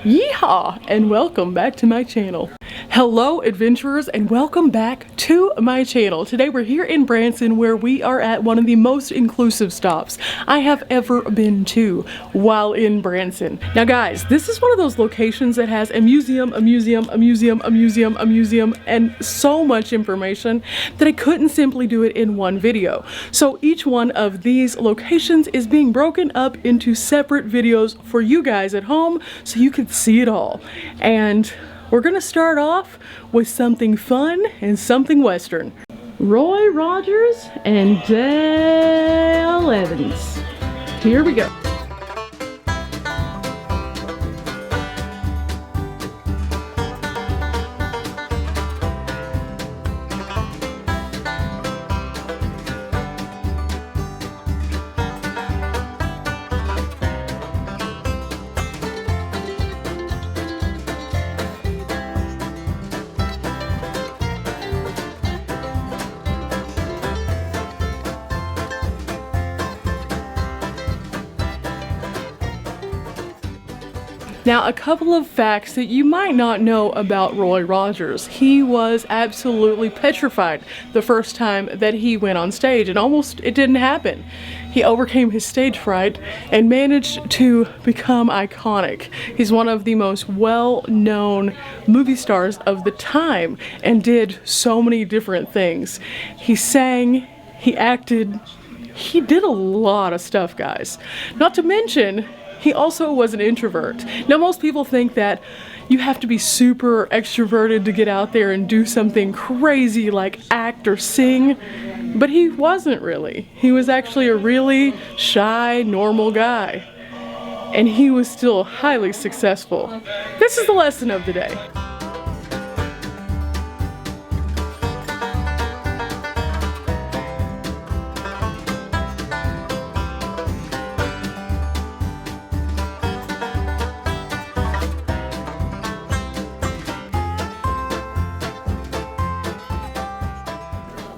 Yeehaw, and welcome back to my channel. Hello adventurers, and welcome back to my channel. Today we're here in Branson, where we are at one of the most inclusive stops I have ever been to while in Branson. Now guys, this is one of those locations that has a museum, and so much information that I couldn't simply do it in one video. So each one of these locations is being broken up into separate videos for you guys at home so you can see it all. And we're gonna start off with something fun and something Western. Roy Rogers and Dale Evans. Here we go. Now, a couple of facts that you might not know about Roy Rogers. He was absolutely petrified the first time that he went on stage, and it didn't happen. He overcame his stage fright and managed to become iconic. He's one of the most well-known movie stars of the time and did so many different things. He sang, he acted, he did a lot of stuff, guys. Not to mention, he also was an introvert. Now, most people think that you have to be super extroverted to get out there and do something crazy like act or sing, but he wasn't really. He was actually a really shy, normal guy, and he was still highly successful. This is the lesson of the day.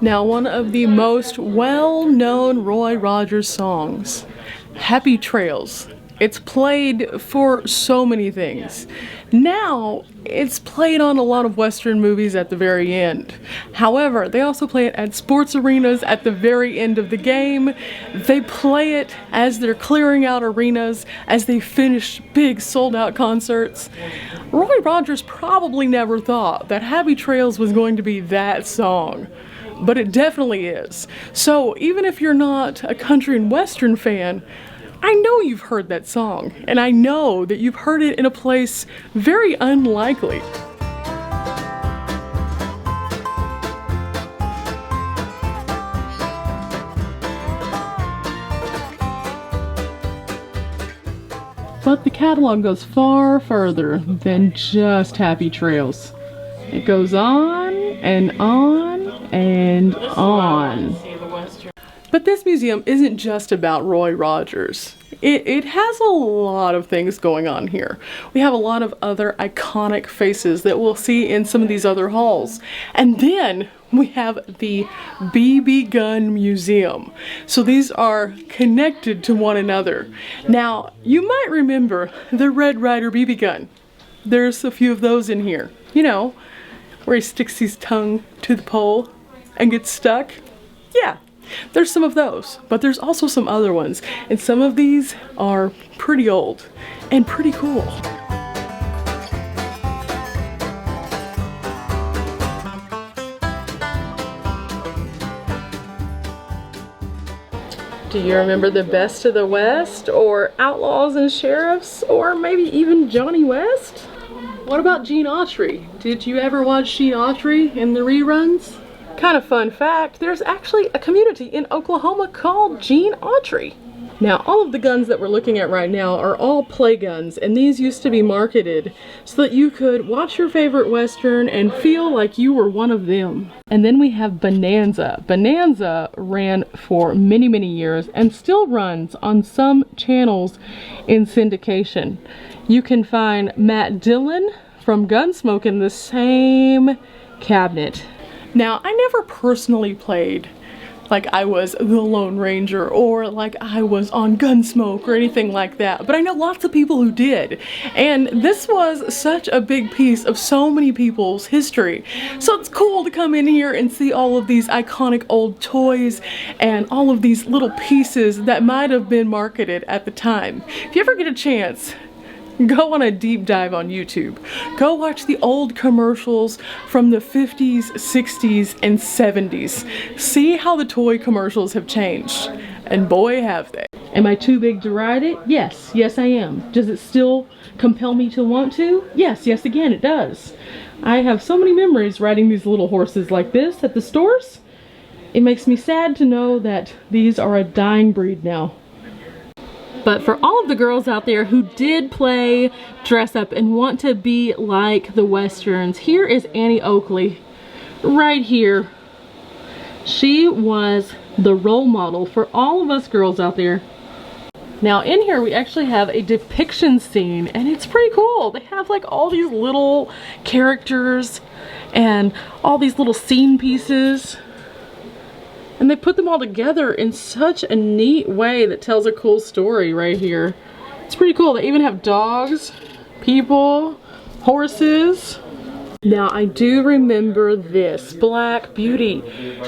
Now, one of the most well-known Roy Rogers songs, Happy Trails. It's played for so many things. Now, it's played on a lot of Western movies at the very end. However, they also play it at sports arenas at the very end of the game. They play it as they're clearing out arenas, as they finish big sold-out concerts. Roy Rogers probably never thought that Happy Trails was going to be that song, but it definitely is. So even if you're not a country and Western fan, I know you've heard that song, and I know that you've heard it in a place very unlikely. But the catalog goes far further than just Happy Trails. It goes on and on and on. But this museum isn't just about Roy Rogers. It has a lot of things going on here. We have a lot of other iconic faces that we'll see in some of these other halls. And then we have the BB Gun Museum. So these are connected to one another. Now, you might remember the Red Ryder BB gun. There's a few of those in here. You know, where he sticks his tongue to the pole and gets stuck. Yeah, there's some of those, but there's also some other ones, and some of these are pretty old and pretty cool. Do you remember the Best of the West, or Outlaws and Sheriffs, or maybe even Johnny West? What about Gene Autry? Did you ever watch Gene Autry in the reruns? Kind of fun fact, there's actually a community in Oklahoma called Gene Autry. Now, all of the guns that we're looking at right now are all play guns, and these used to be marketed so that you could watch your favorite Western and feel like you were one of them. And then we have Bonanza. Bonanza ran for many, many years and still runs on some channels in syndication. You can find Matt Dillon from Gunsmoke in the same cabinet. Now, I never personally played like I was the Lone Ranger or like I was on Gunsmoke or anything like that, but I know lots of people who did, and this was such a big piece of so many people's history. So it's cool to come in here and see all of these iconic old toys and all of these little pieces that might have been marketed at the time. If you ever get a chance, go on a deep dive on YouTube. Go watch the old commercials from the 50s, 60s, and 70s. See how the toy commercials have changed. And boy, have they. Am I too big to ride it? Yes. Yes, I am. Does it still compel me to want to? Yes. Yes, again, it does. I have so many memories riding these little horses like this at the stores. It makes me sad to know that these are a dying breed now. But for all of the girls out there who did play dress up and want to be like the Westerns, here is Annie Oakley, right here. She was the role model for all of us girls out there. Now in here we actually have a depiction scene, and it's pretty cool. They have like all these little characters and all these little scene pieces. And they put them all together in such a neat way that tells a cool story right here. It's pretty cool. They even have dogs, people, horses. Now I do remember this, Black Beauty.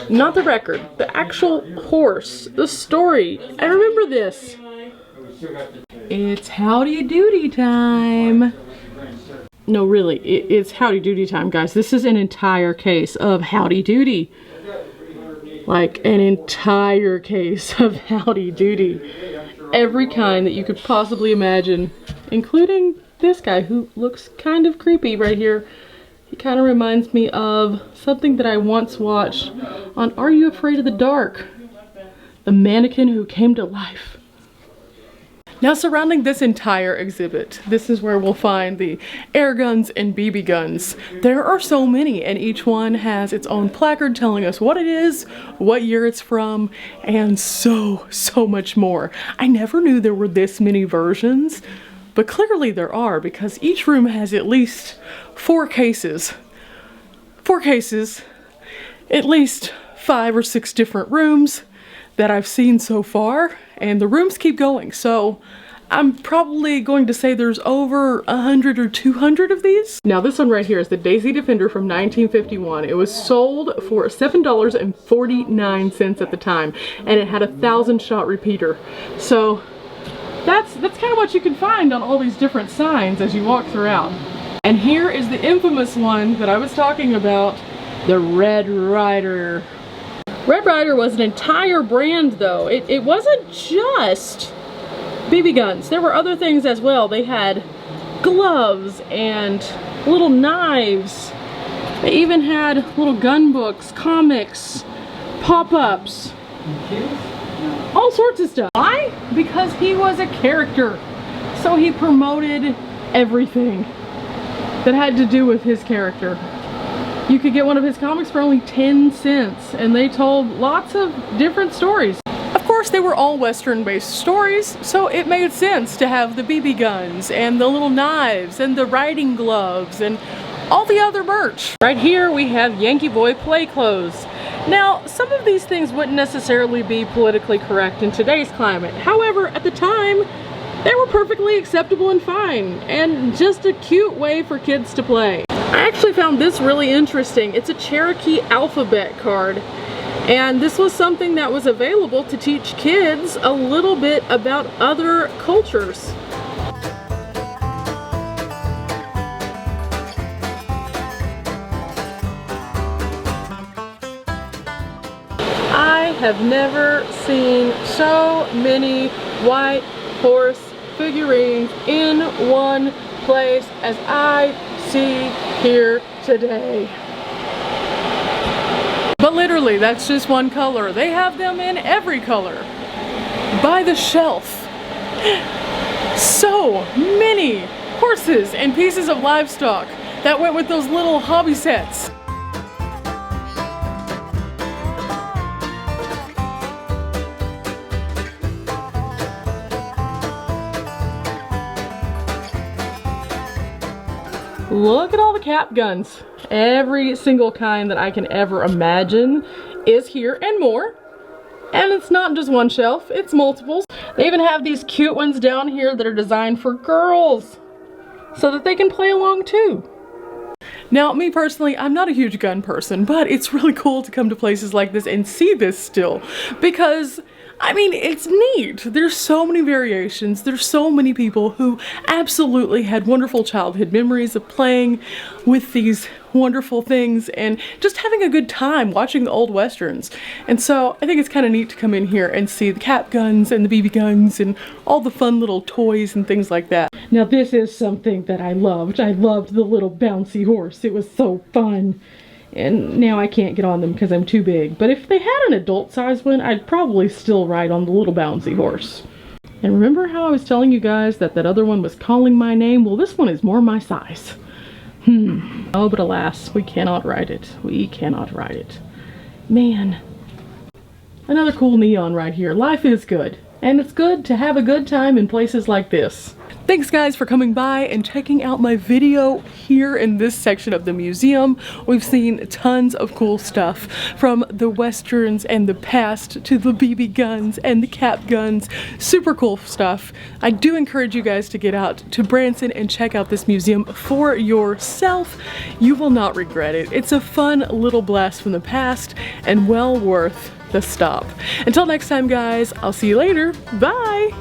Not the record, the actual horse, the story. I remember this. It's Howdy Doody time. No, really, it's Howdy Doody time, guys. This is an entire case of Howdy Doody. Like an entire case of Howdy Doody. Every kind that you could possibly imagine, including this guy who looks kind of creepy right here. He kind of reminds me of something that I once watched on Are You Afraid of the Dark? The mannequin who came to life. Now surrounding this entire exhibit, this is where we'll find the air guns and BB guns. There are so many, and each one has its own placard telling us what it is, what year it's from, and so much more. I never knew there were this many versions, but clearly there are, because each room has at least 4 cases. 4 cases, at least 5 or 6 different rooms that I've seen so far, and the rooms keep going, so I'm probably going to say there's over 100 or 200 of these. Now this one right here is the Daisy Defender from 1951. It was sold for $7.49 at the time, and it had a 1,000-shot repeater. So that's kind of what you can find on all these different signs as you walk throughout. And here is the infamous one that I was talking about, the Red Ryder. Red Ryder was an entire brand though. It wasn't just BB guns. There were other things as well. They had gloves and little knives. They even had little gun books, comics, pop-ups, all sorts of stuff. Why? Because he was a character. So he promoted everything that had to do with his character. You could get one of his comics for only 10 cents, and they told lots of different stories. Of course, they were all Western-based stories, so it made sense to have the BB guns and the little knives and the riding gloves and all the other merch. Right here we have Yankee Boy play clothes. Now, some of these things wouldn't necessarily be politically correct in today's climate. However, at the time, they were perfectly acceptable and fine, and just a cute way for kids to play. I actually found this really interesting. It's a Cherokee alphabet card, and this was something that was available to teach kids a little bit about other cultures. I have never seen so many white horse figurines in one place as I see here today. But literally, that's just one color. They have them in every color. By the shelf. So many horses and pieces of livestock that went with those little hobby sets. Look at all the cap guns. Every single kind that I can ever imagine is here and more. And it's not just one shelf, it's multiples. They even have these cute ones down here that are designed for girls so that they can play along too. Now, me personally, I'm not a huge gun person, but it's really cool to come to places like this and see this still, because I mean, it's neat. There's so many variations. There's so many people who absolutely had wonderful childhood memories of playing with these wonderful things and just having a good time watching the old westerns. And so I think it's kind of neat to come in here and see the cap guns and the BB guns and all the fun little toys and things like that. Now this is something that I loved. I loved the little bouncy horse. It was so fun. And now I can't get on them because I'm too big. But if they had an adult size one, I'd probably still ride on the little bouncy horse. And remember how I was telling you guys that that other one was calling my name? Well, this one is more my size. Oh, but alas, we cannot ride it. We cannot ride it. Man. Another cool neon right here. Life is good. And it's good to have a good time in places like this. Thanks guys for coming by and checking out my video here in this section of the museum. We've seen tons of cool stuff, from the westerns and the past to the BB guns and the cap guns. Super cool stuff. I do encourage you guys to get out to Branson and check out this museum for yourself. You will not regret it. It's a fun little blast from the past and well worth the stop. Until next time guys, I'll see you later. Bye!